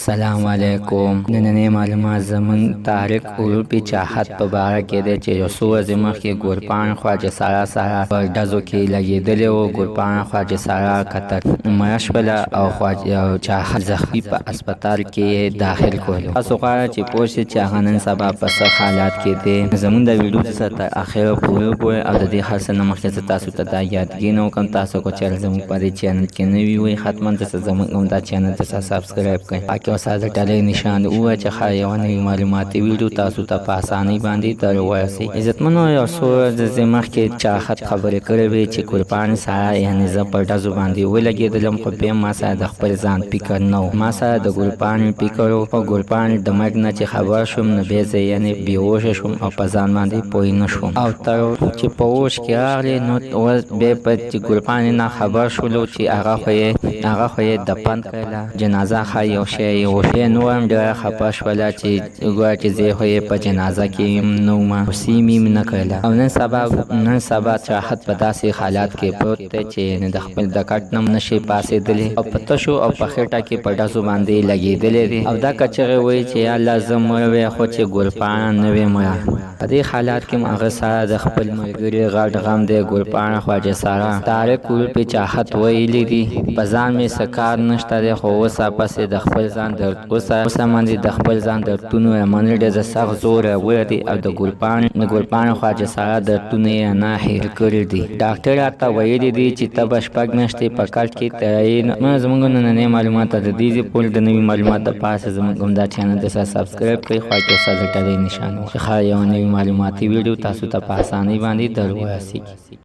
سلام علیکم. نننې معلومات زموږ طارق اروپي چاحت په باره کې دی چې یو څو ورځې مخکې ګورپاڼ خواجه سارا په ډزو کې لګېدلی و. ګورپاڼ خواجه سارا کتر مړه شوله او چاحت زخمي په اسپتال کې داخل کړلو. تاسو غواړئ چې پوه شئ چې هغه نن سبا په څه حالات کې دی. زموږ د ویډیو څخه تر اخره پورې وګورئ او د دې هر څه نه مخکې زه تاسو ته دا یادګي نه وکړم. تاسو که چېرې زموږ په دې چینل کې نوي وئ حتما دلته زموږ هم دا چینل ته سبسکرایب کړئ. پاکې او ساده ډالۍ نشان ووایه چې ښایي یوه نوې معلوماتي ویډیو تاسو ته په اسانۍ باندې در ورسي. عزتمنو، یو څو ورځې مخکې چاحت خبرې کړې وې چې ګورپاڼ سارا یعنې زه په ډزو باندې ولګېدلم، خو بیا ما سره د خپل ځان فکر نه و. ما سره د ګورپاڼ فکر و. په ګورپاڼ د مرګ نه چې خبر شوم نو بیا زه یعنې بېهوشه شوم او په ځان باندې پوه نه شوم. او تر چې په هوش کې راغلی نو اوس بیا په ګورپاڼ نه خبر شولو چې هغه خو یې دفن کړله، جنازه ښایي یو شی یې وشو. نور هم ډېره خفه شوله چې ګوره چې زه خو یې په جنازه کې یم نه ومه، غوسې مې نه کړله. او نن سبا چاحت په داسې حالات کې پروت دی چې د خپل د کټ نه نشي پاڅېدلی او په تشو او په خېټه کې په ډزو باندې لګېدلی دی. او دا که چغې وایي چې یا الله زه مړ وی خو چې ګورپاڼ نه وې مړه. په دې حالات کې هغه سره د خپل ملګري غټ غم دی. ګورپاڼ خواجه سارا طارق اروپي چاحت ویلي دي په ځان مې څه کار نشته دی، خو اوس پسې د خپل ځان د خپل ځان دردونو منل ډېر سخت زور وردي او د ګورپاڼ خواجه سارا دردونه یې نه هېر کړي دي. ډاکټر راته ویلي دي چې ته به 6 میاشتې په کټ کې تېروې. زموږ نننۍ معلومات د دې پورې د نوي معلومات دپاره زموږ هم دا چینل ته سبسکرایب کړئ. خوا کې اوسه د ډالۍ نشان چې ښایي یوه نوې معلوماتي ویډیو تاسو ته په اسانۍ باندې در ورسېږي.